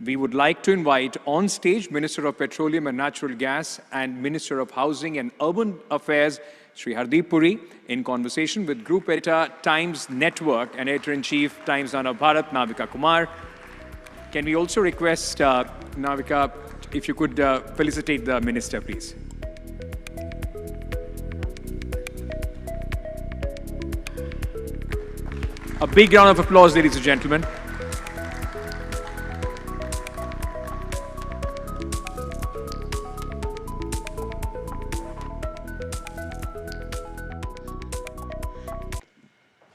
We would like to invite on stage Minister of Petroleum and Natural Gas and Minister of Housing and Urban Affairs, Shri Hardeep Puri, in conversation with Group Editor, Times Network, and Editor-in-Chief, Times Nana Bharat, Navika Kumar. Can we also request, Navika, if you could felicitate the Minister, please? A big round of applause, ladies and gentlemen.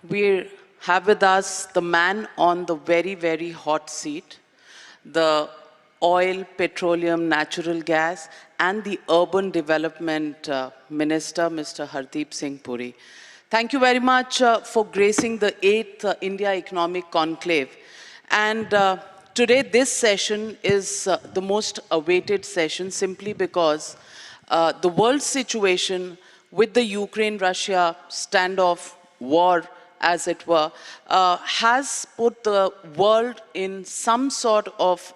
We have with us the man on the very, very hot seat, the oil, petroleum, natural gas, and the urban development minister, Mr. Hardeep Singh Puri. Thank you very much for gracing the 8th India Economic Conclave. And today, this session is the most awaited session simply because the world situation with the Ukraine-Russia standoff war, as it were, has put the world in some sort of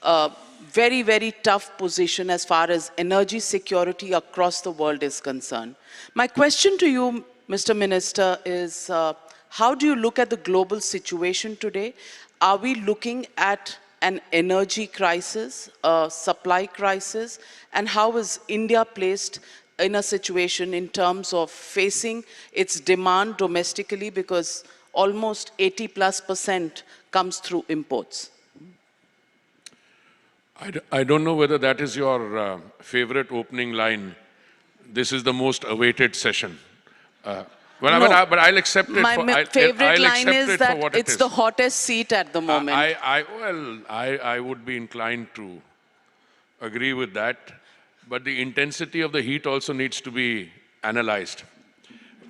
a very, very tough position as far as energy security across the world is concerned. My question to you, Mr. Minister, is how do you look at the global situation today? Are we looking at an energy crisis, a supply crisis, and how is India placed in a situation in terms of facing its demand domestically, because almost 80+% comes through imports? I don't know whether that is your favorite opening line. This is the most awaited session. But I'll accept it. My favorite line is that it's the hottest seat at the moment. I would be inclined to agree with that. But the intensity of the heat also needs to be analyzed.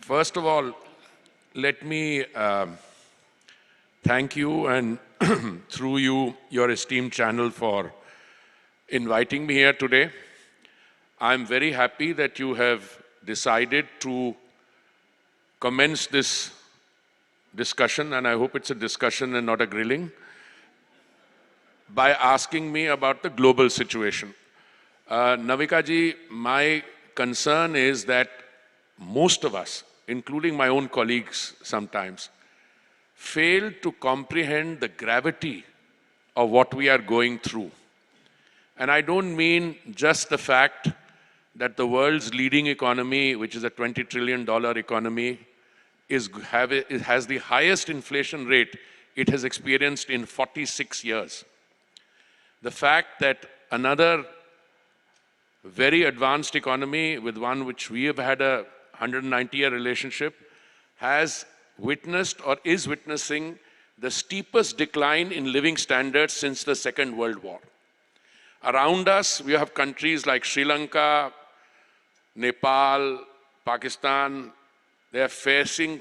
First of all, let me thank you and through you, your esteemed channel, for inviting me here today. I'm very happy that you have decided to commence this discussion, and I hope it's a discussion and not a grilling, by asking me about the global situation. Navika ji, my concern is that most of us, including my own colleagues sometimes, fail to comprehend the gravity of what we are going through. And I don't mean just the fact that the world's leading economy, which is a $20 trillion economy, has the highest inflation rate it has experienced in 46 years. The fact that another very advanced economy, with one which we have had a 190-year relationship, has witnessed or is witnessing the steepest decline in living standards since the Second World War. Around us, we have countries like Sri Lanka, Nepal, Pakistan. They are facing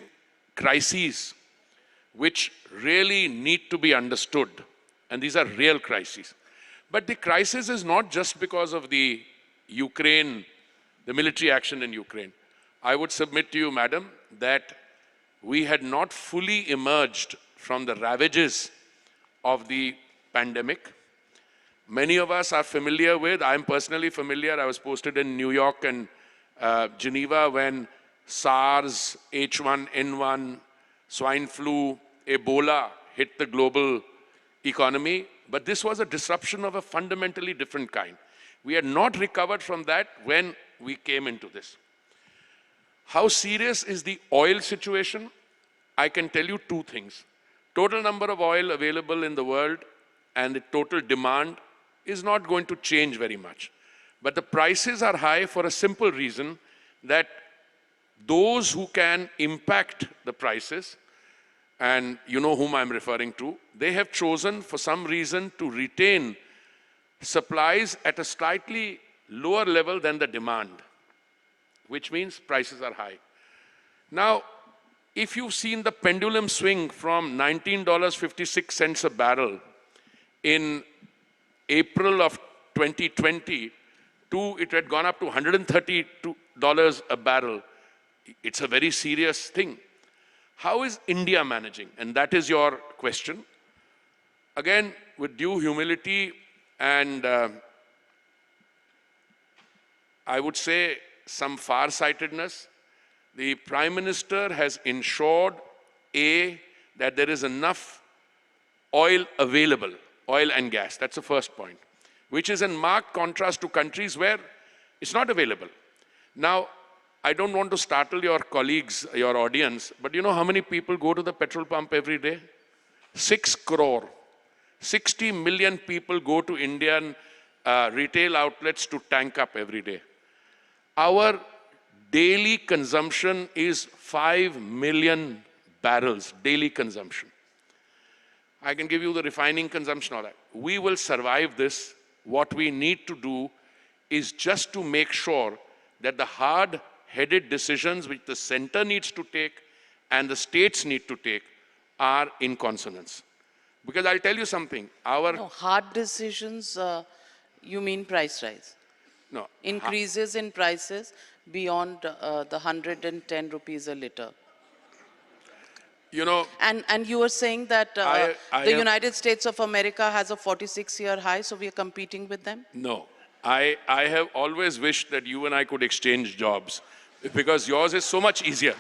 crises which really need to be understood. And these are real crises. But the crisis is not just because of the military action in Ukraine. I would submit to you, madam, that we had not fully emerged from the ravages of the pandemic. Many of us are familiar with, I'm personally familiar, I was posted in New York and Geneva when SARS, H1N1, swine flu, Ebola hit the global economy. But this was a disruption of a fundamentally different kind. We had not recovered from that when we came into this. How serious is the oil situation? I can tell you two things. Total number of oil available in the world and the total demand is not going to change very much. But the prices are high for a simple reason, that those who can impact the prices, and you know whom I'm referring to, they have chosen for some reason to retain supplies at a slightly lower level than the demand, which means prices are high. Now, if you've seen the pendulum swing from $19.56 a barrel in April of 2020 to it had gone up to $132 a barrel, it's a very serious thing. How is India managing? And that is your question. again, with due humility and I would say some far-sightedness, the Prime Minister has ensured, A, that there is enough oil available, oil and gas. That's the first point, which is in marked contrast to countries where it's not available. Now, I don't want to startle your colleagues, your audience, but you know how many people go to the petrol pump every day? 6 crore. 60 million people go to Indian retail outlets to tank up every day. Our daily consumption is 5 million barrels, daily consumption. I can give you the refining consumption of that. We will survive this. What we need to do is just to make sure that the hard-headed decisions which the center needs to take and the states need to take are in consonance. Because I'll tell you something, No, hard decisions, you mean price rise? No. Increases in prices beyond the 110 rupees a litre. You know, And you were saying that the United States of America has a 46-year high, so we are competing with them? no. I have always wished that you and I could exchange jobs because yours is so much easier.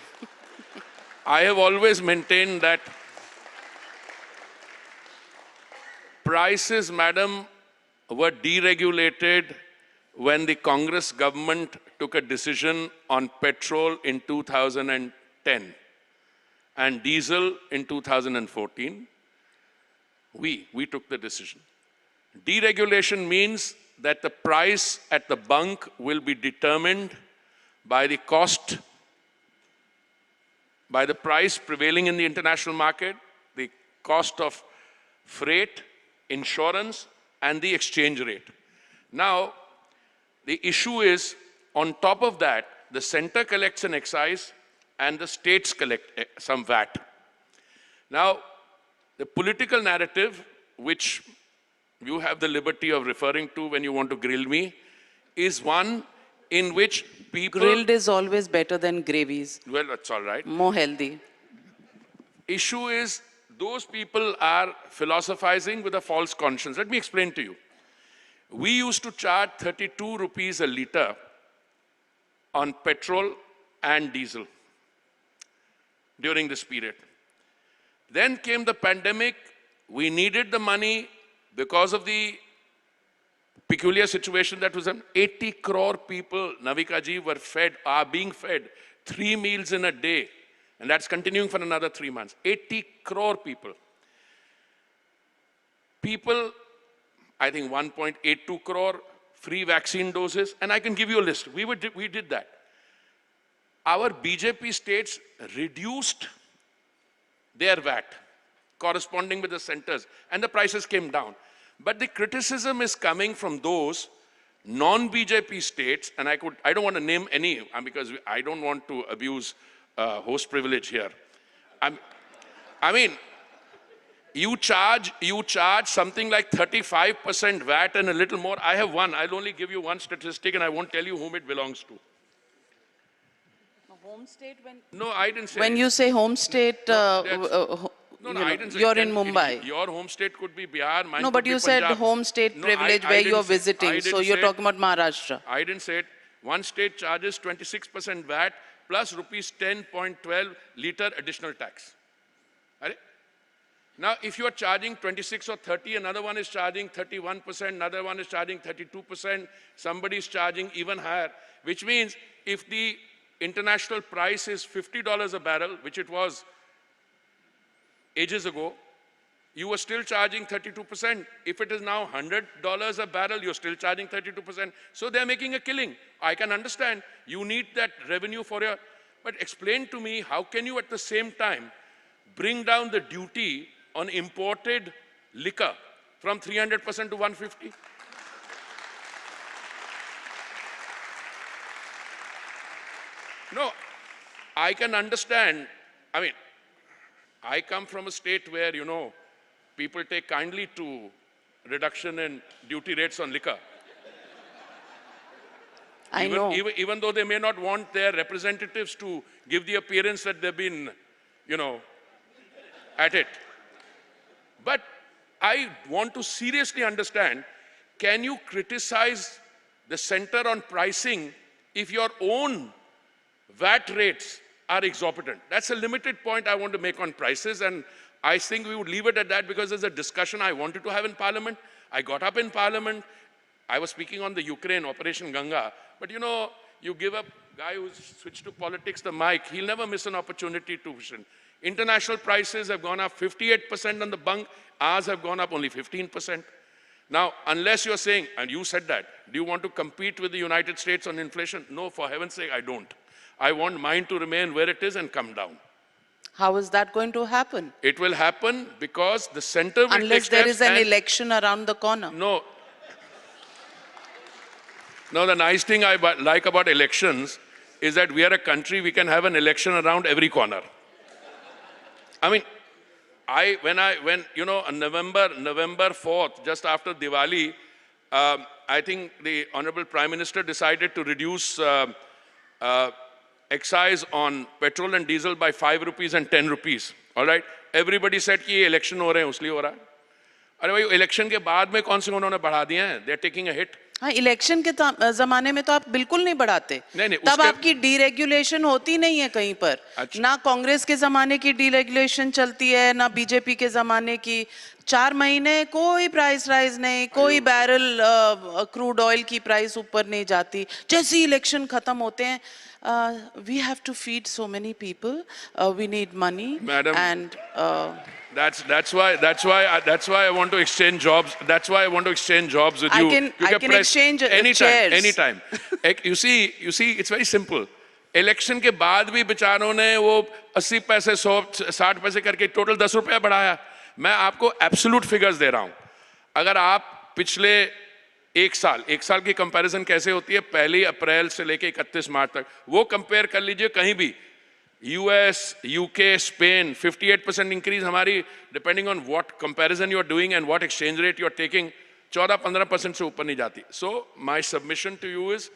I have always maintained that prices, madam, were deregulated when the Congress government took a decision on petrol in 2010 and diesel in 2014. We took the decision. Deregulation means that the price at the bunk will be determined by the cost, by the price prevailing in the international market, the cost of freight, insurance, and the exchange rate. Now, the issue is, on top of that, the center collects an excise and the states collect some VAT. Now, the political narrative, which you have the liberty of referring to when you want to grill me, is one in which people... Grilled is always better than gravies. Well, that's all right. More healthy. Issue is, those people are philosophizing with a false conscience. Let me explain to you. We used to charge 32 rupees a litre on petrol and diesel during this period. Then came the pandemic. We needed the money because of the peculiar situation that was 80 crore people, Navika ji, were fed, are being fed 3 meals in a day. And that's continuing for another 3 months. 80 crore people. People, I think 1.82 crore free vaccine doses. And I can give you a list. We did that. Our BJP states reduced their VAT, corresponding with the centers, and the prices came down. But the criticism is coming from those non-BJP states, and I don't want to name any because I don't want to abuse host privilege here. I mean, you charge something like 35% VAT and a little more. I have one. I'll only give you one statistic, and I won't tell you whom it belongs to. Home state when... No, I didn't say... When you say home state, I didn't say you're in Mumbai. Your home state could be Bihar, mine No, but could you be said Punjab. home state privilege where you're visiting, so you're talking about Maharashtra. I didn't say it. One state charges 26% VAT plus rupees 10.12 litre additional tax. Now, if you are charging 26 or 30, another one is charging 31%, another one is charging 32%, somebody is charging even higher, which means if the international price is $50 a barrel, which it was ages ago, you were still charging 32%. If it is now $100 a barrel, you're still charging 32%. So they're making a killing. I can understand. You need that revenue for your... But explain to me, how can you at the same time bring down the duty on imported liquor from 300% to 150? No, I can understand. I mean, I come from a state where, you know, people take kindly to reduction in duty rates on liquor. I know. Even though they may not want their representatives to give the appearance that they've been, you know, at it. But I want to seriously understand, can you criticize the center on pricing if your own VAT rates are exorbitant? That's a limited point I want to make on prices, and I think we would leave it at that because there's a discussion I wanted to have in Parliament. I got up in Parliament. I was speaking on the Ukraine, Operation Ganga, but you know, you give a guy who's switched to politics the mic, he'll never miss an opportunity to vision. International prices have gone up 58% on the bunk, ours have gone up only 15%. Now, unless you're saying, and you said that, do you want to compete with the United States on inflation? No, for heaven's sake, I don't. I want mine to remain where it is and come down. How is that going to happen? It will happen because the center will Unless there is an election around the corner. No. No, the nice thing I like about elections is that we are a country, we can have an election around every corner. I mean, when you know, on November 4th, just after Diwali, I think the Honorable Prime Minister decided to reduce excise on petrol and diesel by 5 rupees and 10 rupees. All right? Everybody said कि ये election हो रहे हैं, उसलिए हो रहा है. अरे भाई, election के बाद में कौन से उन्होंने बढ़ा दिए हैं? They're taking a hit. हाँ, इलेक्शन के जमाने में तो आप बिल्कुल नहीं बढ़ाते. नहीं, तब आपकी डीरेगुलेशन होती नहीं है कहीं पर. अच्छा. ना कांग्रेस के जमाने की डीरेगुलेशन चलती है, ना बीजेपी के जमाने की. 4 महीने कोई प्राइस राइज नहीं, कोई बैरल क्रूड ऑयल की प्राइस ऊपर नहीं जाती. जैसे इलेक्शन खत्म होते हैं, we have to feed so many people, we need money. Madam, and that's why I want to exchange jobs. That's why I want to exchange jobs with you. I can exchange anytime, chairs. anytime. You see, it's very simple. Election के बाद भी बेचारों ने वो 80 पैसे 60 पैसे करके total 10 रुपया बढ़ाया. मैं आपको एब्सोल्यूट फिगर्स दे रहा हूं. अगर आप पिछले एक साल की कंपैरिजन कैसे होती है, 1 अप्रैल से लेके 31 मार्च तक, वो कंपेयर कर लीजिए कहीं भी. यूएस, यूके, स्पेन, 58% इंक्रीज हमारी, depending on what comparison you are doing and what exchange rate you are taking, 14-15% से ऊपर नहीं जाती. So my submission to you is,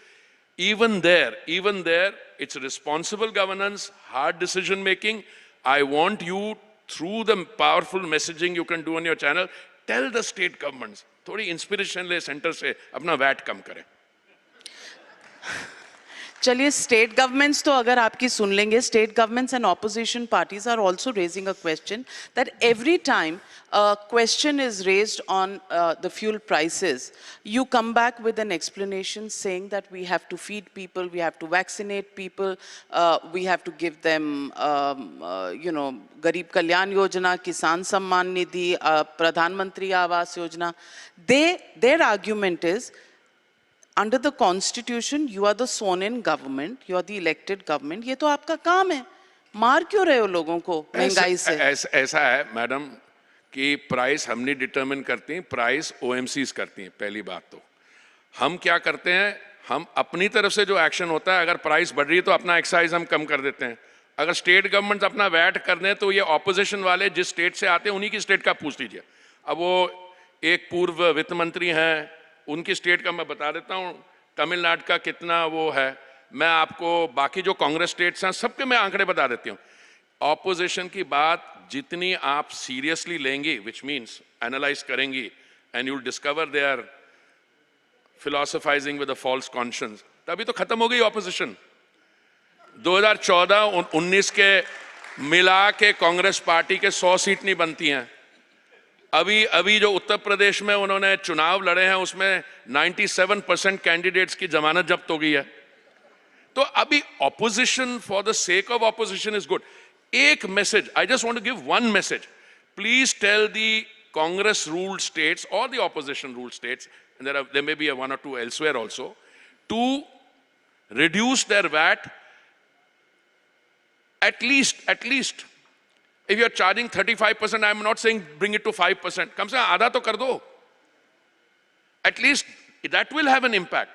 even there, it's responsible governance, hard decision making. I want you, through the powerful messaging you can do on your channel, tell the state governments, थोड़ी inspiration ले center से, अपना VAT कम करें. चलिए, state governments तो अगर आपकी सुन लेंगे, state governments and opposition parties are also raising a question that every time a question is raised on the fuel prices, you come back with an explanation saying that we have to feed people, we have to vaccinate people, we have to give them, Garib Kalyan Yojana, Kisan Samman Nidhi, Pradhan Mantri Awas Yojana. Their argument is, under the constitution, you are the sworn-in government, you are the elected government. ये तो आपका काम है. मार क्यों रहे हो लोगों को महंगाई से? ऐसा है मैडम कि प्राइस हम नहीं डिटरमिन करती हैं, प्राइस ओएमसीज करती हैं. पहली बात तो हम क्या करते हैं, हम अपनी तरफ से जो एक्शन होता है, अगर प्राइस बढ़ रही है तो अपना एक्साइज हम कम कर देते हैं. अगर स्टेट गवर्नमेंट अपना वैट कर दें तो ये ऑपोजिशन वाले जिस स्टेट से आते हैं उन्हीं की स्टेट का पूछ लीजिए. अब वो एक पूर्व वित्त मंत्री हैं, उनकी स्टेट का मैं बता देता हूँ, तमिलनाडु का कितना वो है. मैं आपको बाकी जो कांग्रेस स्टेट्स हैं सबके मैं आंकड़े बता देती हूँ. ऑपोजिशन की बात जितनी आप सीरियसली लेंगी, विच मीन्स एनालाइज करेंगी, and you will discover they are philosophising with a false conscience, तभी तो खत्म हो गई ऑपोजिशन. 2014-19 के मिला के कांग्रेस पार्टी के 100 सीट नहीं बनती हैं. अभी जो उत्तर प्रदेश में उन्होंने चुनाव लड़े हैं उसमें 97% कैंडिडेट्स की जमानत जब्त हो गई है. तो अभी opposition for the sake of opposition is good. एक message, I just want to give one message. Please tell the Congress ruled states और the opposition ruled states, and there may be one or two elsewhere also, to reduce their VAT at least. If you are charging 35%, I am not saying bring it to 5%. कम से कम आधा तो कर दो. At least that will have an impact.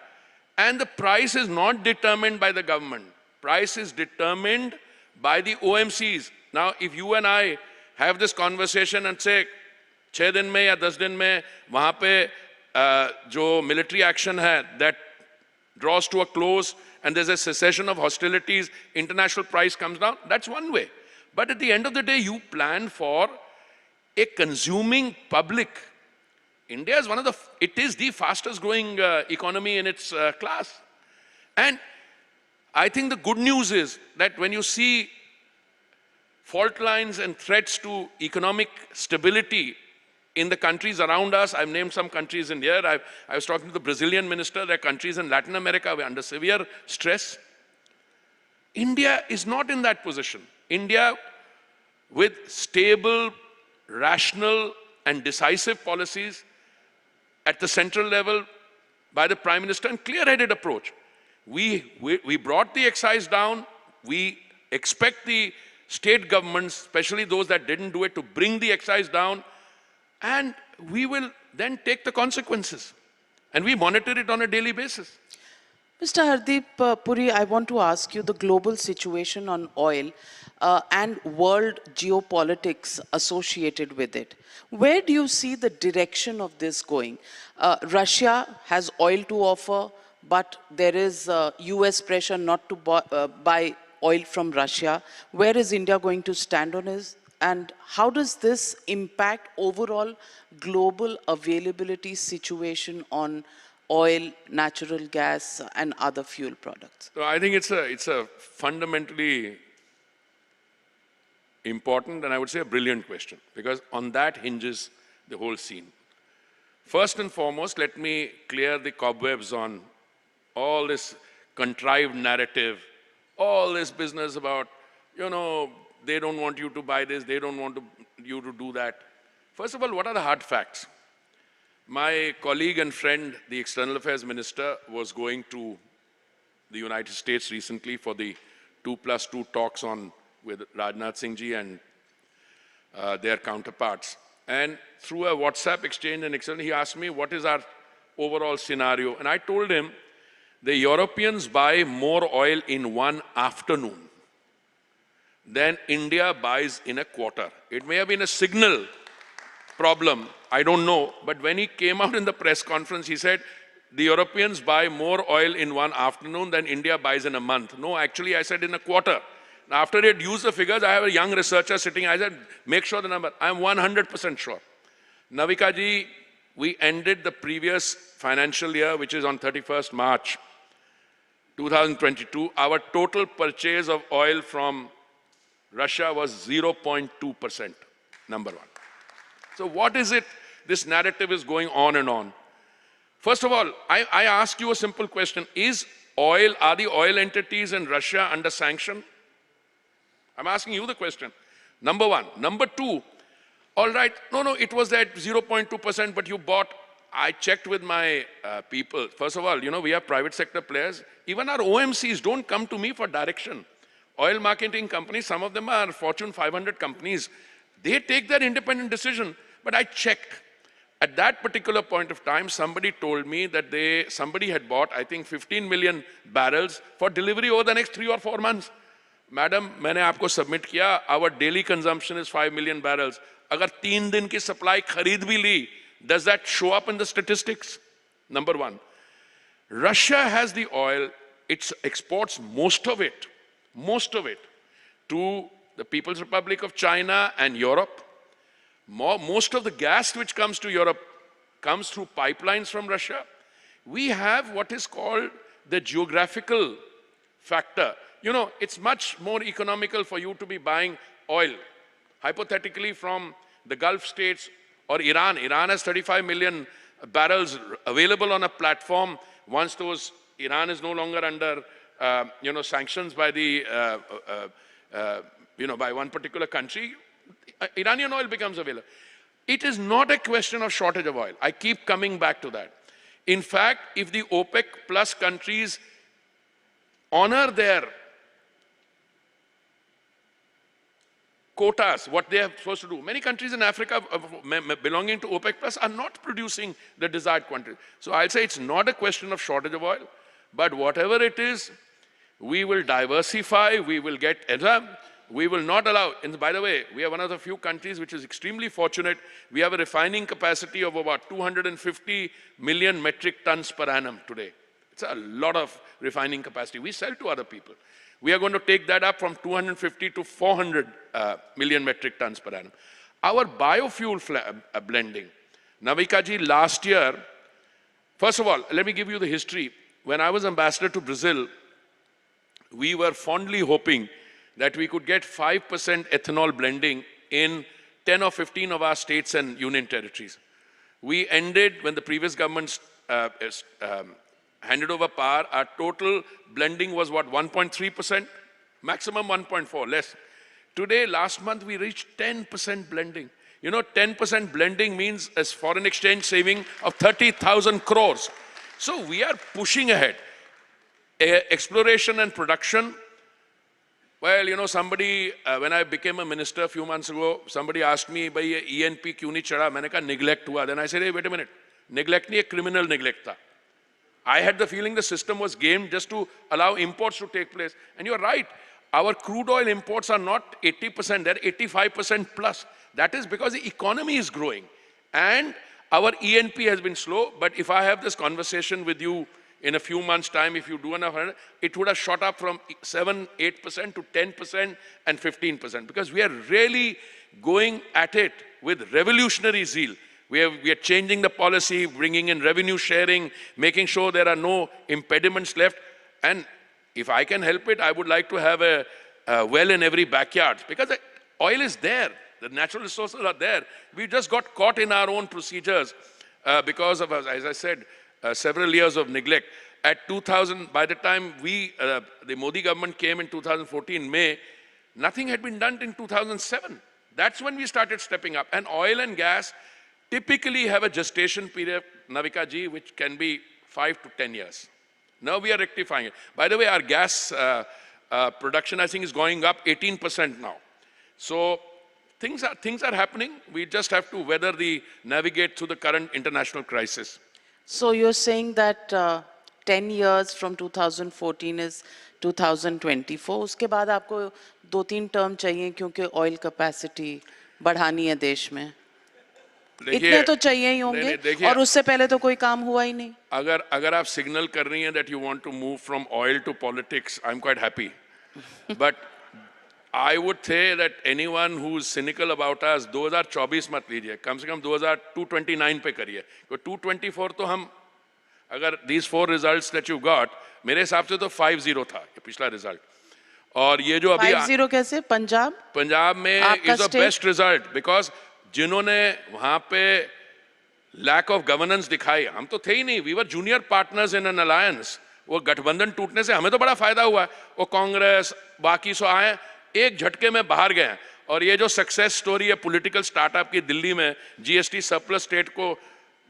And the price is not determined by the government. Price is determined by the OMCs. Now, if you and I have this conversation and say, 6 दिन में या 10 दिन में वहाँ पे जो military action है, that draws to a close and there's a cessation of hostilities, international price comes down, that's one way. But at the end of the day, you plan for a consuming public. India is it is the fastest growing economy in its class. And I think the good news is that when you see fault lines and threats to economic stability in the countries around us, I've named some countries in here. I was talking to the Brazilian minister. There are countries in Latin America under severe stress. India is not in that position. India, with stable, rational, and decisive policies at the central level by the Prime Minister and clear-headed approach. We brought the excise down. We expect the state governments, especially those that didn't do it, to bring the excise down, and we will then take the consequences. And we monitor it on a daily basis. Mr. Hardeep Puri, I want to ask you the global situation on oil and world geopolitics associated with it. Where do you see the direction of this going? Russia has oil to offer, but there is US pressure not to buy oil from Russia. Where is India going to stand on this? And how does this impact overall global availability situation on oil, natural gas, and other fuel products? So I think it's a fundamentally important and I would say a brilliant question, because on that hinges the whole scene. First and foremost, let me clear the cobwebs on all this contrived narrative, all this business about, they don't want you to buy this, they don't want you to do that. First of all, what are the hard facts? My colleague and friend, the External Affairs Minister, was going to the United States recently for the 2+2 talks with Rajnath Singh ji and their counterparts. And through a WhatsApp exchange and he asked me, what is our overall scenario? And I told him, the Europeans buy more oil in one afternoon than India buys in a quarter. It may have been a signal problem, I don't know, but when he came out in the press conference, he said, the Europeans buy more oil in one afternoon than India buys in a month. No, actually, I said in a quarter. After he had used the figures, I have a young researcher sitting, I said, make sure the number. I'm 100% sure. Navika ji, we ended the previous financial year, which is on 31st March 2022. Our total purchase of oil from Russia was 0.2%, number one. So what is it? This narrative is going on and on. First of all, I ask you a simple question. Are the oil entities in Russia under sanction? I'm asking you the question. Number one. Number two, all right, no, it was at 0.2%, but you bought. I checked with my people. First of all, we have private sector players. Even our OMCs don't come to me for direction. Oil marketing companies, some of them are Fortune 500 companies. They take their independent decision. But I checked. At that particular point of time, somebody told me that somebody had bought, I think, 15 million barrels for delivery over the next 3 or 4 months. Madam, मैंने आपको submit किया, our daily consumption is 5 million barrels. अगर 3 दिन की supply खरीद भी ली, does that show up in the statistics? Number one. Russia has the oil, it exports most of it to the People's Republic of China and Europe. Most of the gas which comes to Europe comes through pipelines from Russia. We have what is called the geographical factor. It's much more economical for you to be buying oil, hypothetically, from the Gulf states or Iran. Iran has 35 million barrels available on a platform. Once Iran is no longer under, sanctions by by one particular country, Iranian oil becomes available. It is not a question of shortage of oil. I keep coming back to that. In fact, if the OPEC plus countries honor their quotas, what they are supposed to do. Many countries in Africa belonging to OPEC plus are not producing the desired quantity. So I'll say it's not a question of shortage of oil, but whatever it is, we will diversify, we will get we will not allow, and by the way, we are one of the few countries which is extremely fortunate. We have a refining capacity of about 250 million metric tons per annum today. It's a lot of refining capacity. We sell to other people. We are going to take that up from 250 to 400 million metric tons per annum. Our biofuel blending. Navika ji, last year, first of all, let me give you the history. When I was ambassador to Brazil, we were fondly hoping that we could get 5% ethanol blending in 10 or 15 of our states and union territories. We ended, when the previous government handed over power, our total blending was what, 1.3%? Maximum 1.4, less. Today, last month, we reached 10% blending. You know, 10% blending means a foreign exchange saving of 30,000 crores. So we are pushing ahead. Exploration and production. Well, you know, somebody, when I became a minister a few months ago, somebody asked me, "Bhai, ye ENP kyun nahi chada?" Maine kaha, neglect hua. Then I said, hey, wait a minute. Neglect nahi, a criminal neglect tha. I had the feeling the system was gamed just to allow imports to take place. And you're right. Our crude oil imports are not 80%, they're 85% plus. That is because the economy is growing. And our ENP has been slow. But if I have this conversation with you in a few months' time, if you do enough, it would have shot up from 7, 8% to 10% and 15%. Because we are really going at it with revolutionary zeal. We are changing the policy, bringing in revenue sharing, making sure there are no impediments left. And if I can help it, I would like to have a well in every backyard. Because the oil is there. The natural resources are there. We just got caught in our own procedures because of, as I said, several years of neglect. At 2000, by the time the Modi government came in 2014, May, nothing had been done in 2007. That's when we started stepping up. And oil and gas typically have a gestation period, Navika ji, which can be 5 to 10 years. Now we are rectifying it. By the way, our gas production, I think, is going up 18% now. So things are happening. We just have to navigate through the current international crisis. So you're saying that 10 years from 2014 is 2024. उसके बाद आपको 2-3 term चाहिए क्योंकि oil capacity बढ़ानी है देश में. इतने तो चाहिए ही होंगे और उससे पहले तो कोई काम हुआ ही नहीं. अगर आप सिग्नल कर रही हैं that you want to move from oil to politics, I'm quite happy. But I would say that anyone who's cynical about us, 2024 मत लीजिए, कम से कम 229 पे करिए. 224 तो हम, अगर these 4 results that you got, मेरे हिसाब से तो 5-0 था ये पिछला रिजल्ट. और ये जो अभी 5-0 कैसे? पंजाब में is the best result because जिन्होंने वहां पे लैक ऑफ गवर्नेंस दिखाई, हम तो थे ही नहीं, we were junior partners in an alliance. वो गठबंधन टूटने से हमें तो बड़ा फायदा हुआ. वो कांग्रेस बाकी सो आए, एक झटके में बाहर गए. और ये जो सक्सेस स्टोरी है पॉलिटिकल स्टार्टअप की दिल्ली में, जीएसटी सरप्लस स्टेट को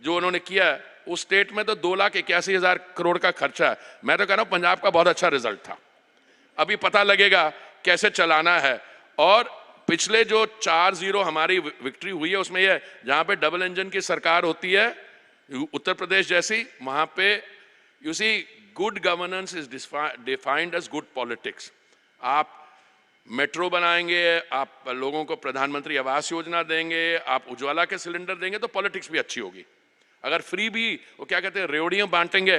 जो उन्होंने किया, उस स्टेट में तो 2,81,000 करोड़ का खर्चा है. मैं तो कह रहा हूँ पंजाब का बहुत अच्छा रिजल्ट था. अभी पता लगेगा कैसे चलाना है. और पिछले जो 4-0 हमारी विक्ट्री हुई है उसमें ये, जहां पे डबल इंजन की सरकार होती है उत्तर प्रदेश जैसी, वहां पे you see good governance is defined as good politics. आप मेट्रो बनाएंगे, आप लोगों को प्रधानमंत्री आवास योजना देंगे, आप उज्ज्वला के सिलेंडर देंगे तो पॉलिटिक्स भी अच्छी होगी. अगर फ्री भी वो क्या कहते हैं रेवड़ियां बांटेंगे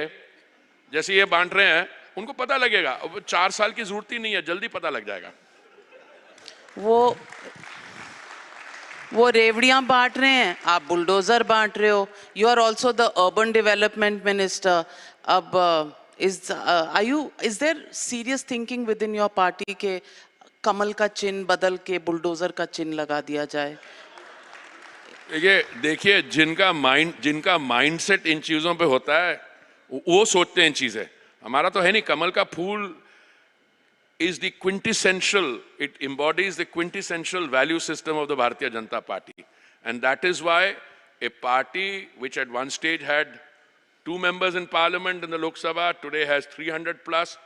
जैसे ये बांट रहे हैं, उनको पता लगेगा. 4 साल की जरूरत ही नहीं है, जल्दी पता लग जाएगा. वो रेवड़ियां बांट रहे हैं, आप बुलडोजर बांट रहे हो. You are also the urban development minister. अब is there serious thinking within your party के कमल का चिन्ह बदल के बुलडोजर का चिन्ह लगा दिया जाए? देखिए जिनका माइंडसेट इन चीजों पे होता है वो सोचते हैं चीजें. हमारा तो है नहीं. कमल का फूल is the quintessential, it embodies the quintessential value system of the Bharatiya Janata Party. And that is why a party which at one stage had 2 members in parliament in the Lok Sabha, today has 300 plus.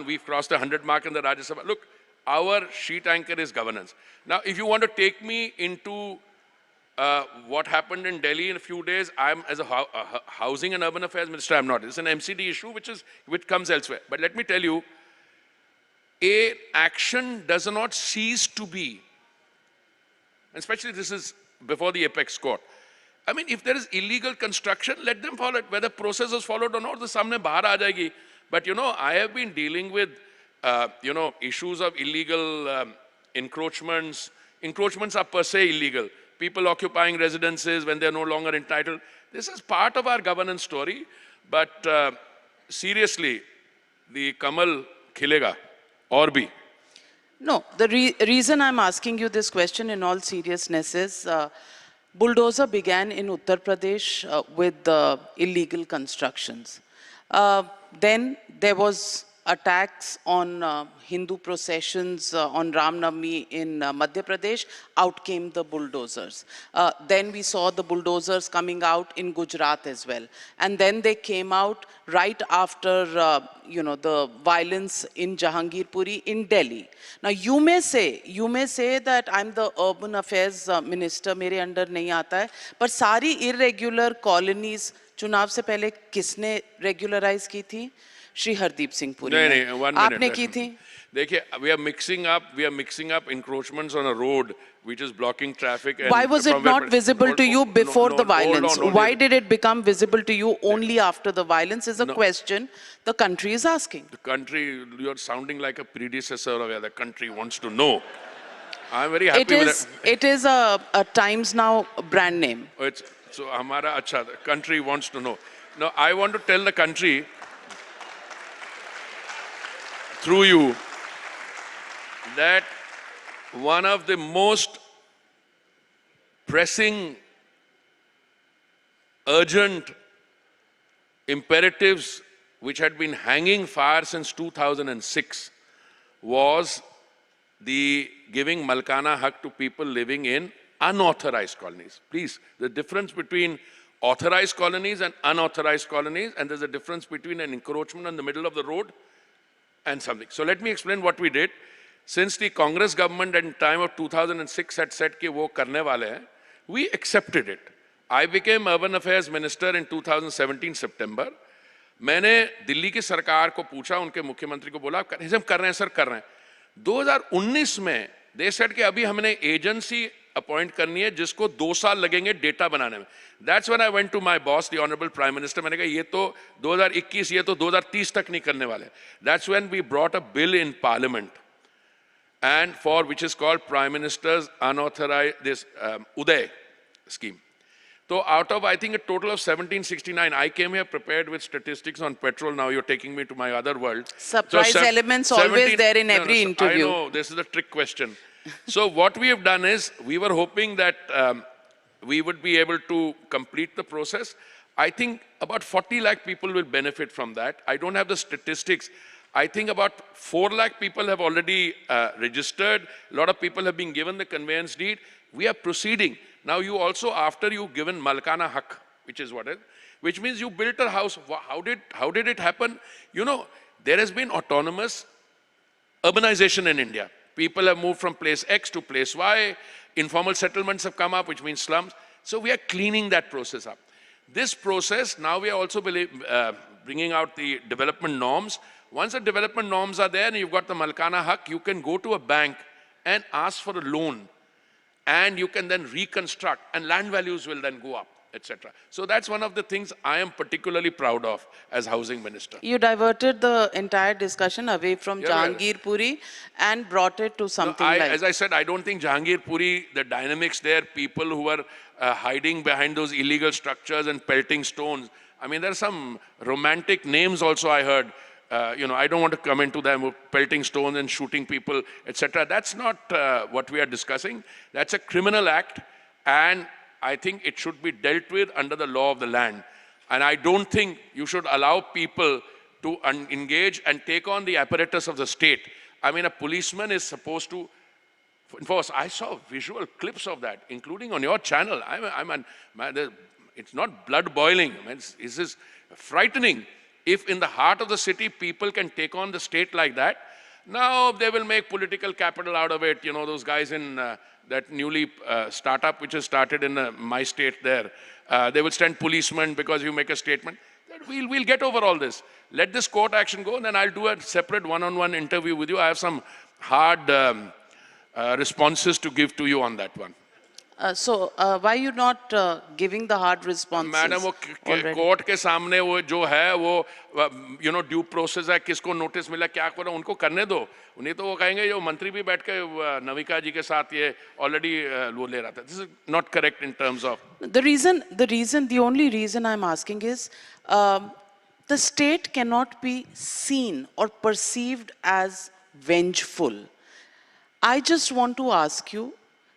We've crossed the 100 mark in the Rajya Sabha. Look, our sheet anchor is governance. Now, if you want to take me into what happened in Delhi in a few days, I'm as a housing and urban affairs minister, I'm not. It's an MCD issue which comes elsewhere. But let me tell you, action does not cease to be, especially this is before the apex court. I mean, if there is illegal construction, let them follow it. Whether process is followed or not, the samne bahar aa jayegi. But you know, I have been dealing with issues of illegal encroachments Encroachments are per se illegal. People occupying residences when they're no longer entitled. This is part of our governance story. But seriously, the Kamal khilega or bhi. No, the reason I'm asking you this question in all seriousness is bulldozer began in Uttar Pradesh with illegal constructions. Then there was attacks on Hindu processions on Ram Navami in Madhya Pradesh. Out came the bulldozers. Then we saw the bulldozers coming out in Gujarat as well. And then they came out right after, the violence in Jahangir Puri in Delhi. Now you may say that I'm the urban affairs minister, मेरे under नहीं आता है, पर सारी irregular colonies चुनाव से पहले किसने regularize की थी? श्री हरदीप सिंह पुरी ने, आपने की थी? देखिए, we are mixing up encroachments on a road which is blocking traffic. And why was it not visible to you before the violence? Why did it become visible to you only after the violence is a question the country is asking. The country, you're sounding like a predecessor of where the country wants to know. I'm very happy with that. It is a Times Now brand name. So, hamara acha, the country wants to know. Now, I want to tell the country, through you, that one of the most pressing, urgent imperatives which had been hanging fire since 2006 was the giving Malkana Haq to people living in unauthorized colonies. Please, the difference between authorized colonies and unauthorized colonies, and there's a difference between an encroachment in the middle of the road and something. So let me explain what we did. Since the Congress government at the time of 2006 had said कि वो करने वाले हैं, we accepted it. I became Urban Affairs Minister in 2017 September. मैंने दिल्ली की सरकार को पूछा, उनके मुख्यमंत्री को बोला, हम कर रहे हैं सर, कर रहे हैं. 2019 में they said कि अभी हमने एजेंसी अपॉइंट करनी है जिसको 2 साल लगेंगे डेटा बनाने में. That's when I went to my boss, the Honorable Prime Minister. मैंने कहा ये तो 2021, ये तो 2030 तक नहीं करने वाले. That's when we brought a bill in Parliament, and which is called Prime Minister's unauthorized Uday scheme. So out of, I think, a total of 1769, I came here prepared with statistics on petrol. Now you're taking me to my other world. Surprise elements always there in every interview. I know, this is a trick question. So what we have done is, we were hoping that we would be able to complete the process. I think about 40 lakh people will benefit from that. I don't have the statistics. I think about 4 lakh people have already registered. A lot of people have been given the conveyance deed. We are proceeding. Now you also, after you've given Malkana Haq, which means you built a house. How did it happen? You know, there has been autonomous urbanization in India. People have moved from place X to place Y. Informal settlements have come up, which means slums. So we are cleaning that process up. This process, now we are also bringing out the development norms. Once the development norms are there and you've got the Malkana Haq, you can go to a bank and ask for a loan. And you can then reconstruct, and land values will then go up, etc. So that's one of the things I am particularly proud of as housing minister. You diverted the entire discussion away from Jahangir Puri and brought it to something like... As I said, I don't think Jahangir Puri, the dynamics there, people who are hiding behind those illegal structures and pelting stones. I mean, there are some romantic names also I heard. I don't want to come into them, pelting stones and shooting people, etc. That's not what we are discussing. That's a criminal act, and I think it should be dealt with under the law of the land. And I don't think you should allow people to engage and take on the apparatus of the state. I mean, a policeman is supposed to enforce. I saw visual clips of that, including on your channel. It's not blood boiling. I mean, it's just frightening. If in the heart of the city, people can take on the state like that, now they will make political capital out of it. You know, those guys in that newly startup which has started in my state there, they will send policemen because you make a statement. We'll get over all this. Let this court action go, and then I'll do a separate one-on-one interview with you. I have some hard responses to give to you on that one. Why are you not giving the hard responses madam वो already? Court के सामने वो जो है वो due process है, किसको notice मिला क्या करो उनको करने दो, उन्हें तो वो कहेंगे जो मंत्री भी बैठ के नविका जी के साथ ये ऑलरेडी वो ले रहा था. This is not correct in terms of. The only reason I'm asking is, the state cannot be seen or perceived as vengeful. I just want to ask you,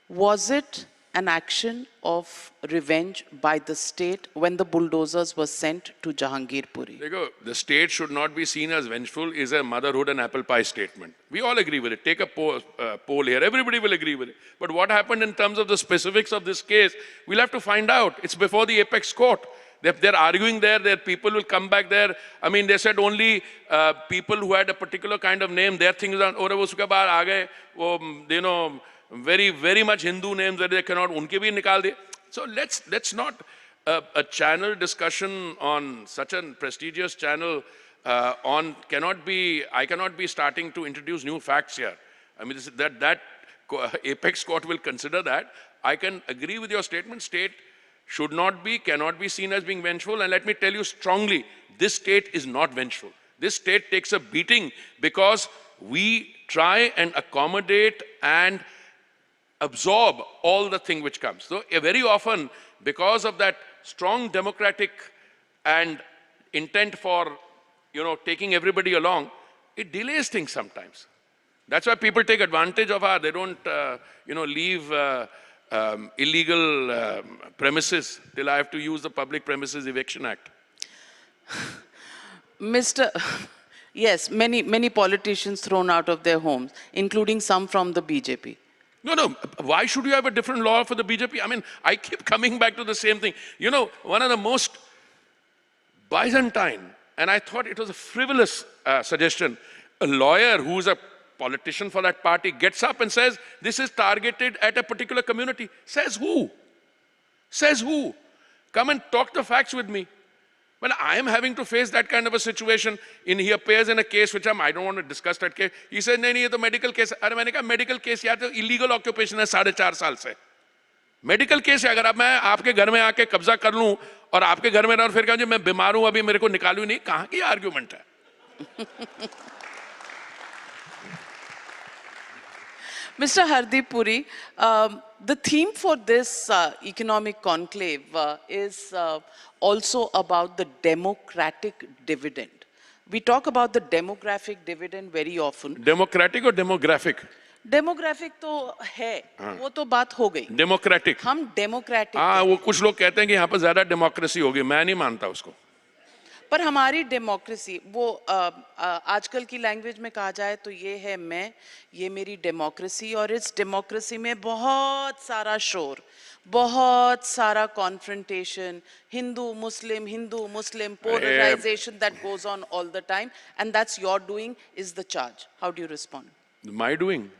was it an action of revenge by the state when the bulldozers were sent to Jahangir Puri? The state should not be seen as vengeful is a motherhood and apple pie statement. We all agree with it. Take a poll here. Everybody will agree with it. But what happened in terms of the specifics of this case, we'll have to find out. It's before the apex court. They're arguing there. Their people will come back there. I mean, they said only people who had a particular kind of name, their things are, और उसके बाद आगे वो very much Hindu names that they cannot, उनके भी निकाल दिए. So let's not a channel discussion on such a prestigious channel I cannot be starting to introduce new facts here. I mean, that apex court will consider that. I can agree with your statement. State should not be, cannot be seen as being vengeful. And let me tell you strongly, this state is not vengeful. This state takes a beating because we try and accommodate and absorb all the thing which comes. So very often, because of that strong democratic and intent for, taking everybody along, it delays things sometimes. That's why people take advantage of they don't, leave illegal premises till I have to use the Public Premises Eviction Act. Yes, many politicians thrown out of their homes, including some from the BJP. No. Why should you have a different law for the BJP? I mean, I keep coming back to the same thing. One of the most Byzantine, and I thought it was a frivolous suggestion, a lawyer who's a politician for that party gets up and says, this is targeted at a particular community. Says who? Says who? Come and talk the facts with me. When I am having to face that kind of a situation, he appears in a case which I don't want to discuss that case. He says, no, ये तो medical case. अरे मैंने कहा medical case या तो illegal occupation है 4.5 साल से. Medical case है, अगर अब मैं आपके घर में आके कब्जा कर लूं और आपके घर में रहूं फिर कहूं मैं बीमार हूं अभी मेरे को निकालूं नहीं, कहां की आर्गुमेंट है? Mr. Hardeep Puri, the theme for this economic conclave is also about the democratic dividend. We talk about the demographic dividend very often. Democratic or demographic? Demographic तो है, वो तो बात हो गई. Democratic. हम democratic. वो कुछ लोग कहते हैं कि यहाँ पर ज्यादा democracy होगी, मैं नहीं मानता उसको. पर हमारी डेमोक्रेसी वो आजकल की लैंग्वेज में कहा जाए तो ये है ये मेरी डेमोक्रेसी, और इस डेमोक्रेसी में बहुत सारा शोर, बहुत सारा confrontation, Hindu Muslim polarization that goes on all the time, and that's your doing is the charge. How do you respond? My doing?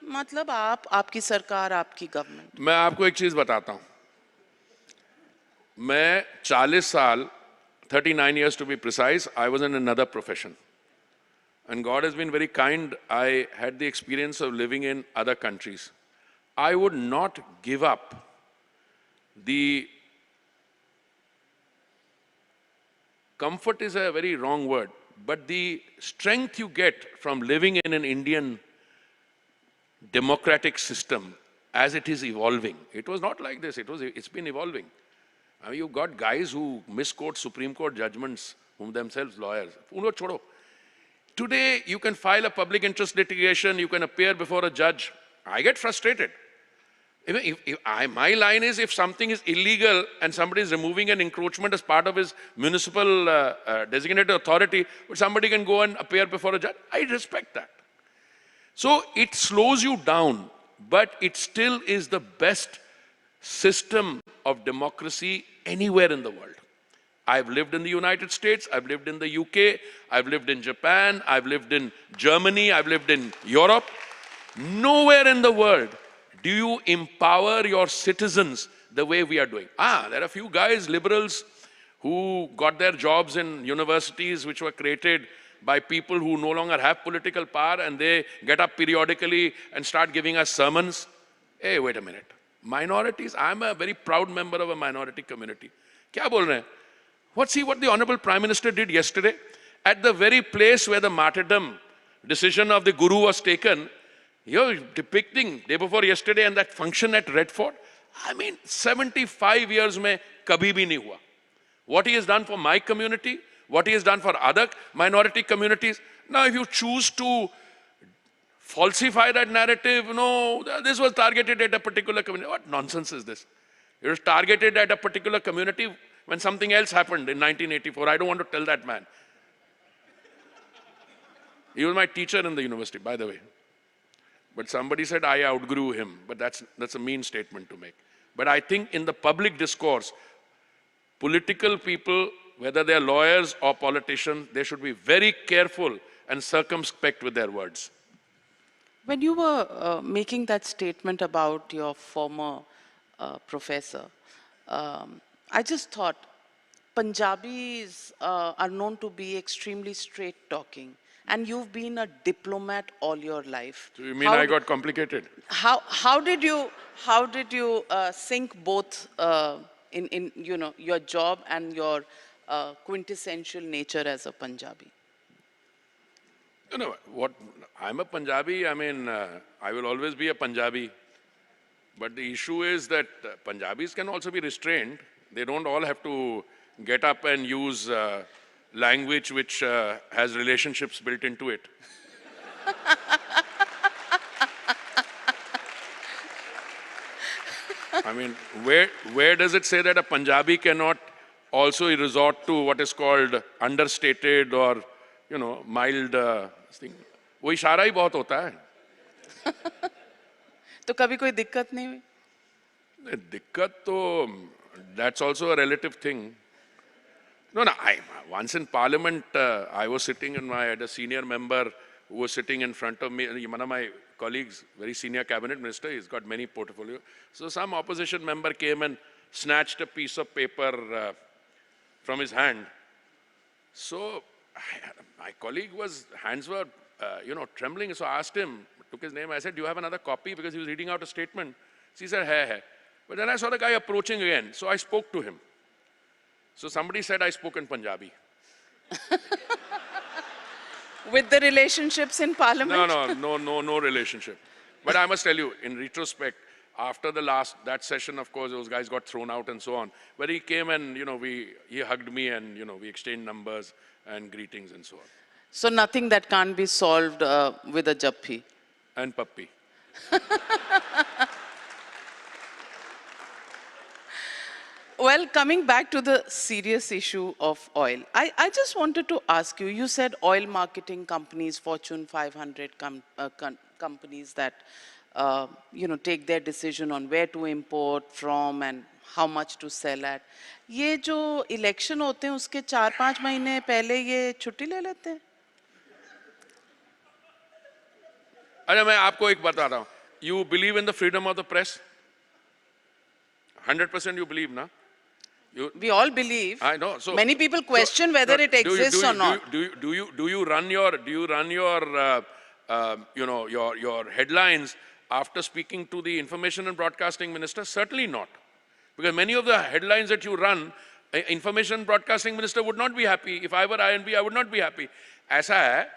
मतलब आपकी सरकार, आपकी गवर्नमेंट. मैं आपको एक चीज बताता हूँ. मैं 40 साल 39 years to be precise, I was in another profession. And God has been very kind. I had the experience of living in other countries. I would not give up the comfort is a very wrong word, but the strength you get from living in an Indian democratic system as it is evolving. It was not like this. It's been evolving. I mean, you've got guys who misquote Supreme Court judgments, whom themselves lawyers. Today, you can file a public interest litigation, you can appear before a judge. I get frustrated. My line is, if something is illegal and somebody is removing an encroachment as part of his municipal designated authority, somebody can go and appear before a judge. I respect that. So it slows you down, but it still is the best system of democracy anywhere in the world. I've lived in the United States, I've lived in the UK, I've lived in Japan, I've lived in Germany, I've lived in Europe. Nowhere in the world do you empower your citizens the way we are doing. There are a few guys, liberals, who got their jobs in universities which were created by people who no longer have political power, and they get up periodically and start giving us sermons. Hey, wait a minute. minorities, I'm a very proud member of a minority community. Kya bol rahe hain? See what the Honorable Prime Minister did yesterday? At the very place where the martyrdom decision of the Guru was taken, you're depicting day before yesterday and that function at Red Fort. I mean, 75 years mein kabhi bhi nahi hua. What he has done for my community, what he has done for other minority communities. Now, if you choose to falsify that narrative, no, this was targeted at a particular community. What nonsense is this? It was targeted at a particular community when something else happened in 1984. I don't want to tell that man. He was my teacher in the university, by the way. But somebody said I outgrew him. But that's a mean statement to make. But I think in the public discourse, political people, whether they're lawyers or politicians, they should be very careful and circumspect with their words. When you were making that statement about your former professor, I just thought Punjabis are known to be extremely straight-talking, and you've been a diplomat all your life. So you mean I got complicated? How did you sync both in your job and your quintessential nature as a Punjabi? You know what? I'm a Punjabi. I mean, I will always be a Punjabi. But the issue is that Punjabis can also be restrained. They don't all have to get up and use language which has relationships built into it. I mean, where does it say that a Punjabi cannot also resort to what is called understated or, mild thing? वो इशारा ही बहुत होता है. तो कभी कोई दिक्कत नहीं हुई? दिक्कत तो, that's also a relative thing. No, once in Parliament, I was sitting I had a senior member who was sitting in front of me, one of my colleagues, very senior cabinet minister, he's got many portfolios. So some opposition member came and snatched a piece of paper from his hand. So my colleague hands were, trembling. So I asked him, took his name, I said, do you have another copy? Because he was reading out a statement. So he said, hai. But then I saw the guy approaching again. So I spoke to him. So somebody said I spoke in Punjabi. With the relationships in Parliament? No relationship. But I must tell you, in retrospect, after that session, of course, those guys got thrown out and so on. But he came and, he hugged me and, we exchanged numbers and greetings and so on. So nothing that can't be solved with a jappi? And puppy. Well, coming back to the serious issue of oil, I just wanted to ask you, you said oil marketing companies, Fortune 500 companies that, take their decision on where to import from and how much to sell at. ये जो election होते हैं, उसके 4-5 महीने पहले ये छुट्टी ले लेते हैं? अरे मैं आपको एक बता रहा हूँ. You believe in the freedom of the press? 100% you believe, na? We all believe. I know. So many people question whether it exists or not. Do you run your your headlines after speaking to the Information and Broadcasting Minister? Certainly not, because many of the headlines that you run, Information and Broadcasting Minister would not be happy. If I were INB, I would not be happy. ऐसा है,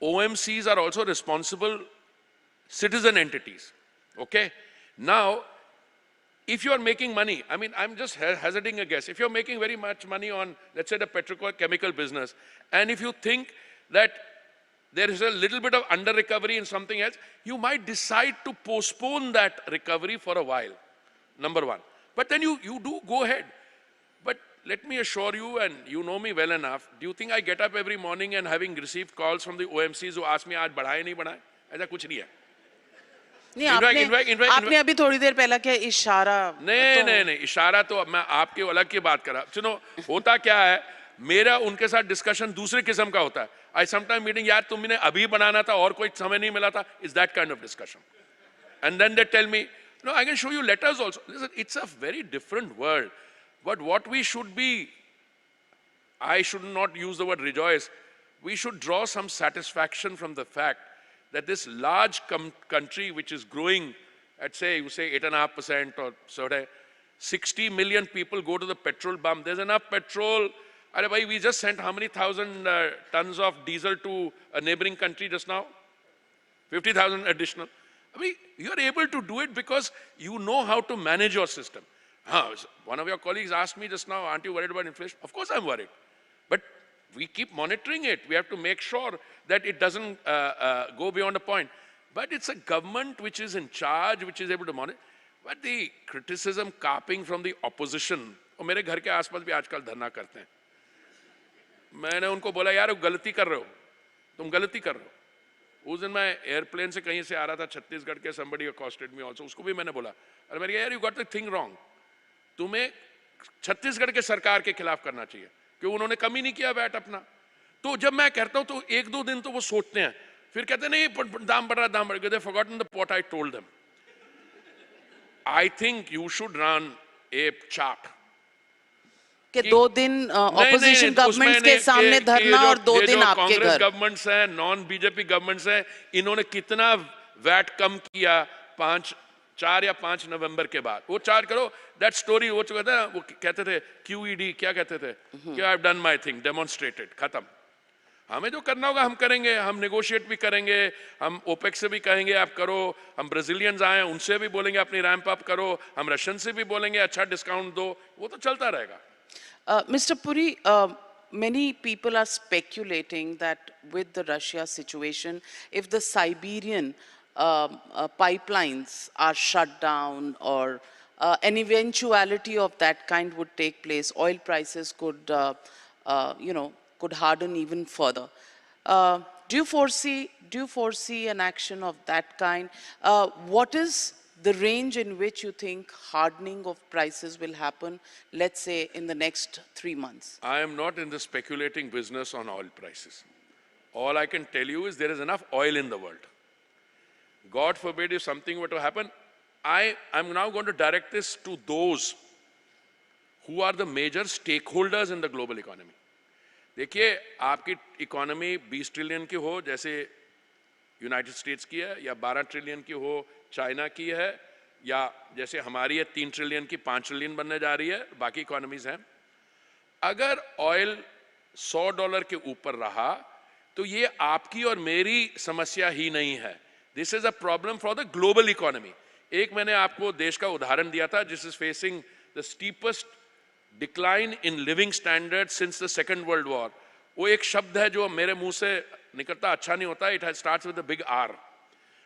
OMCs are also responsible citizen entities. Okay, now. If you are making money, I mean, I'm just hazarding a guess. If you're making very much money on, let's say, the petrochemical business, and if you think that there is a little bit of under-recovery in something else, you might decide to postpone that recovery for a while, number one. But then you do go ahead. But let me assure you, and you know me well enough, do you think I get up every morning and having received calls from the OMCs who ask me, आज बढ़ाए नहीं बढ़ाए? ऐसा कुछ नहीं है. नहीं, आपने अभी थोड़ी देर पहला क्या इशारा? नहीं, इशारा तो मैं आपके अलग की बात कर रहा. सुनो, होता क्या है, मेरा उनके साथ डिस्कशन दूसरे किस्म का होता है. I sometimes meeting, यार तुमने अभी बनाना था और कोई समय नहीं मिला था. Is that kind of discussion? And then they tell me, no, I can show you letters also. Listen, it's a very different world. But what we should be, I should not use the word rejoice. We should draw some satisfaction from the fact that this large country which is growing at say, you say 8.5% or so, 60 million people go to the petrol pump. There's enough petrol. Arey bhai, we just sent how many thousand tons of diesel to a neighboring country just now? 50,000 additional. I mean, you're able to do it because you know how to manage your system. One of your colleagues asked me just now, aren't you worried about inflation? Of course I'm worried. But we keep monitoring it. We have to make sure that it doesn't go beyond a point. But it's a government which is in charge, which is able to monitor. But the criticism carping from the opposition, और मेरे घर के आसपास भी आजकल धरना करते हैं. मैंने उनको बोला यार गलती कर रहे हो, तुम गलती कर रहे हो. उस दिन मैं एयरप्लेन से कहीं से आ रहा था छत्तीसगढ़ के, somebody accosted me also, उसको भी मैंने बोला, अरे मैंने कहा यार you got the thing wrong. तुम्हें छत्तीसगढ़ के सरकार के खिलाफ करना चाहिए, क्योंकि उन्होंने कमी नहीं किया वैट अपना. तो जब मैं कहता हूं तो एक दो दिन तो वो सोचते हैं, फिर कहते नहीं दाम बढ़ रहा, दाम बढ़ गया. They've forgotten what I told them. I think you should run a chart. कि 2 दिन ऑपोजिशन गवर्नमेंट्स के सामने धरना और 2 दिन आपके घर. गवर्नमेंट्स हैं, नॉन बीजेपी गवर्नमेंट्स हैं, इन्होंने कितना वैट कम किया 4 या 5 नवंबर के बाद. वो चार्ट करो. दैट स्टोरी हो चुका था. वो कहते थे QED, क्या कहते थे कि I have done my thing, demonstrated, खत्म. हमें जो करना होगा हम करेंगे. हम नेगोशिएट भी करेंगे, हम ओपेक से भी कहेंगे आप करो, हम ब्राजीलियंस आए उनसे भी बोलेंगे अपनी रैंप अप करो, हम रशियन से भी बोलेंगे अच्छा डिस्काउंट दो. वो तो चलता रहेगा. Mr. Puri, many people are speculating that with the Russia situation, if the Siberian pipelines are shut down or an eventuality of that kind would take place, oil prices could, could harden even further. Do you foresee an action of that kind? What is the range in which you think hardening of prices will happen, let's say in the next 3 months? I am not in the speculating business on oil prices. All I can tell you is there is enough oil in the world. God forbid if something were to happen, I'm now going to direct this to those who are the major stakeholders in the global economy. देखिए, आपकी economy 20 trillion की हो जैसे United states की है, या 12 trillion की हो चाइना की है, या जैसे हमारी है 3 ट्रिलियन की 5 ट्रिलियन बनने जा रही है, बाकी इकोनॉमीज हैं. अगर ऑयल $100 के ऊपर रहा तो ये आपकी और मेरी समस्या ही नहीं है. This is a problem for the global economy. एक मैंने आपको देश का उदाहरण दिया था जिस is facing the steepest decline in living standard since the second world war. वो एक शब्द है जो मेरे मुंह से निकलता अच्छा नहीं होता. It starts with the big R.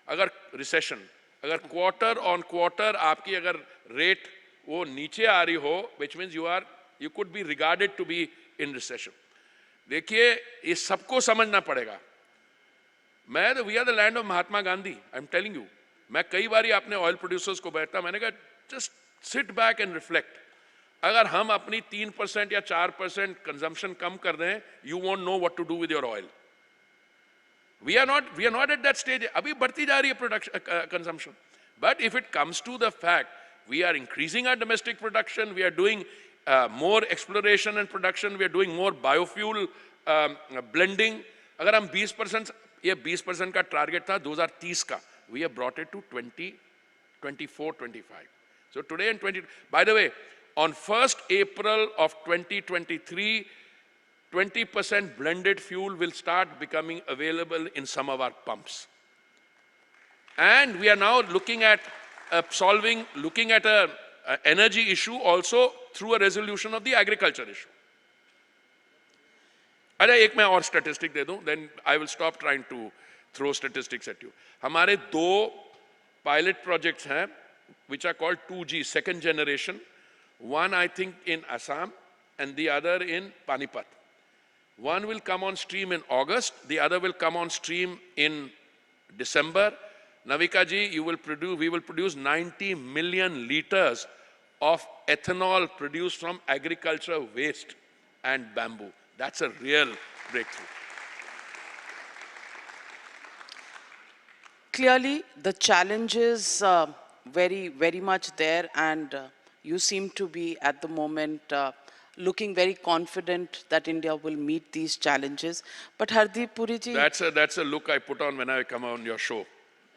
अगर रिसेशन, अगर क्वार्टर ऑन क्वार्टर आपकी अगर रेट वो नीचे आ रही हो, which means you could be regarded to be in recession. देखिए, ये सबको समझना पड़ेगा. We are the land of Mahatma Gandhi. I am telling you. मैं कई बार अपने ऑयल प्रोड्यूसर्स को बैठता, मैंने कहा just sit back and reflect. अगर हम अपनी 3% या 4% कंजम्पशन कम कर दें, you won't know what to do with your oil. We are not at that stage. अभी बढ़ती जा रही है production consumption. But if it comes to the fact we are increasing our domestic production, we are doing more exploration and production, we are doing more biofuel blending. अगर हम 20%, ये 20% का target था 2030 का, we have brought it to 24, 25. So today in by the way, on 1st April of 2023, 20% blended fuel will start becoming available in some of our pumps. And we are now looking at looking at an energy issue also through a resolution of the agriculture issue. अरे एक मैं और statistic दे दूं, then I will stop trying to throw statistics at you. हमारे 2 pilot projects हैं which are called 2G, second generation. One I think in Assam and the other in Panipat. One will come on stream in August, the other will come on stream in December. Navika ji, we will produce 90 million liters of ethanol produced from agricultural waste and bamboo. That's a real breakthrough. Clearly, the challenge is very, very much there, and you seem to be at the moment looking very confident that India will meet these challenges. But Hardeep Puri ji... That's a look I put on when I come on your show.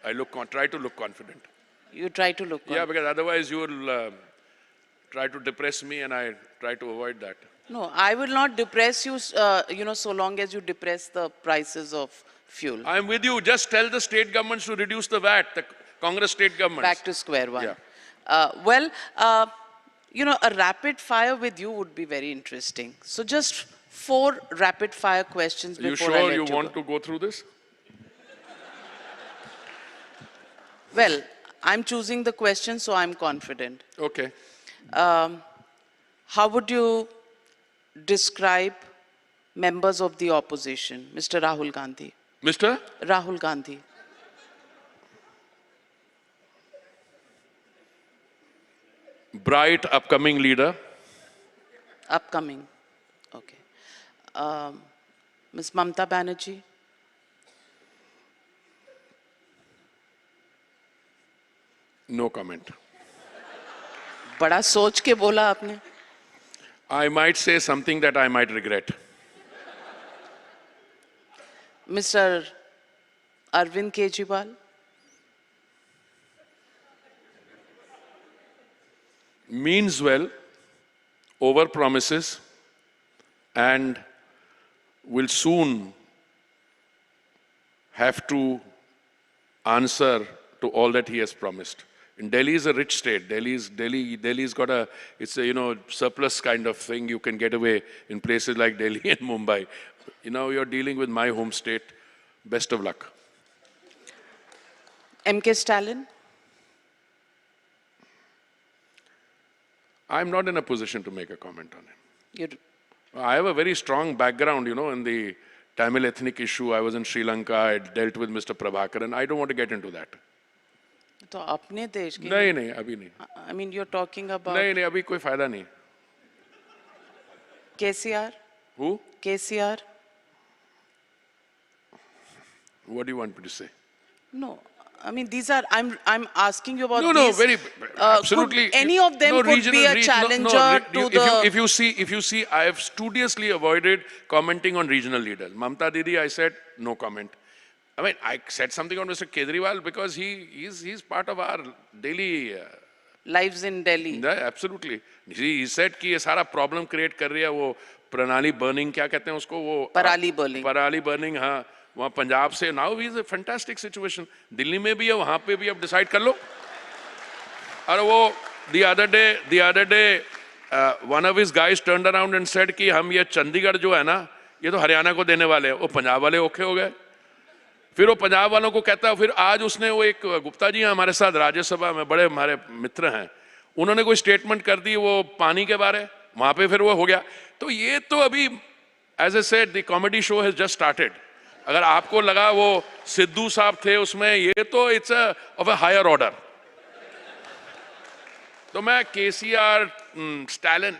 I try to look confident. You try to look Yeah, on. because otherwise you will try to depress me, and I try to avoid that. No, I will not depress you, so long as you depress the prices of fuel. I'm with you. Just tell the state governments to reduce the VAT, the Congress state governments. Back to square one. Yeah. Well, a rapid fire with you would be very interesting. So just 4 rapid fire questions Are you before I sure let you you want go. to go through this? Well, I'm choosing the question, so I'm confident. Okay. How would you describe members of the opposition, Mr. Rahul Gandhi? Mr. Rahul Gandhi. Bright upcoming leader. Upcoming. Okay. Ms. Mamta Banerjee. No comment. बड़ा सोच के बोला आपने. I might say something that I might regret. Mr. Arvind Kejriwal. Means well, over promises, and will soon have to answer to all that he has promised. And Delhi is a rich state. Delhi's got it's a, surplus kind of thing. You can get away in places like Delhi and Mumbai. You're dealing with my home state. Best of luck. M.K. Stalin. I'm not in a position to make a comment on him. You, I have a very strong background, in the Tamil ethnic issue. I was in Sri Lanka. I dealt with Mr. Prabhakaran. I don't want to get into that. तो अपने देश के. नहीं, अभी नहीं. I mean, you're talking about. नहीं, अभी कोई फायदा नहीं. KCR. Who? KCR. What do you want me to say? No, I mean these are. I'm asking you about. No, these, very absolutely. Could any of them could be a challenger to the. If you see, I have studiously avoided commenting on regional leaders. Mamta Didi, I said no comment. I mean, I said something on Mr. Kejriwal because he's part of our daily lives in Delhi. Yeah, absolutely. He said कि ये सारा problem create कर रही है वो प्रणाली burning क्या कहते हैं उसको वो पराली burning हाँ वहाँ पंजाब से now is a fantastic situation. Delhi में भी है वहाँ पे भी अब decide कर लो. और वो the other day one of his guys turned around and said कि हम ये चंडीगढ़ जो है ना ये तो हरियाणा को देने वाले हैं. वो पंजाब वाले ओके हो गए. फिर वो पंजाब वालों को कहता है फिर आज उसने वो एक गुप्ता जी हैं हमारे साथ राज्यसभा में बड़े हमारे मित्र हैं उन्होंने कोई स्टेटमेंट कर दी वो पानी के बारे वहां पे फिर वो हो गया तो ये तो अभी as a said the comedy show has just started अगर आपको लगा वो सिद्धू साहब थे उसमें ये तो it's of a higher order तो मैं KCR Stalin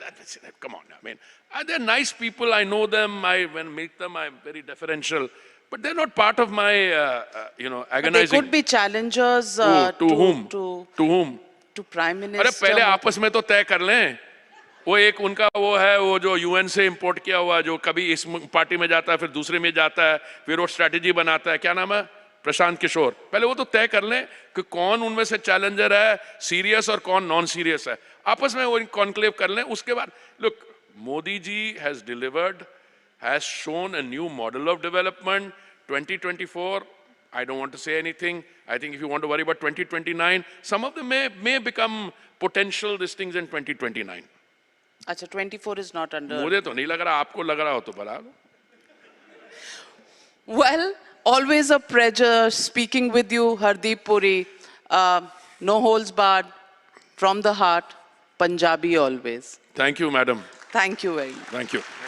come on I mean they are nice people I know them I when meet them I am very differential But they're not part of my, agonizing. But they could be challengers to whom? To whom? To Prime Minister. अरे पहले आपस में तो तय कर लें वो एक उनका वो है वो जो यूएन से इंपोर्ट किया हुआ जो कभी इस पार्टी में जाता है फिर दूसरे में जाता है फिर वो स्ट्रैटेजी बनाता है क्या नाम है प्रशांत किशोर पहले वो तो तय कर लें कि कौन उनमें से चैलेंजर है सीरियस और कौन नॉन सीरियस है आपस में वो कॉन्क्लेव कर लें उसके बाद look Modi ji has delivered has shown a new model of development. 2024, I don't want to say anything. I think if you want to worry about 2029, some of them may become potential these things in 2029. Acha, 24 is not under. मुझे तो नहीं लग रहा आपको लग रहा हो तो बता दो. Well, always a pleasure speaking with you, Hardeep Puri. No holds barred, from the heart, Punjabi always. Thank you, madam. Thank you very much. Thank you.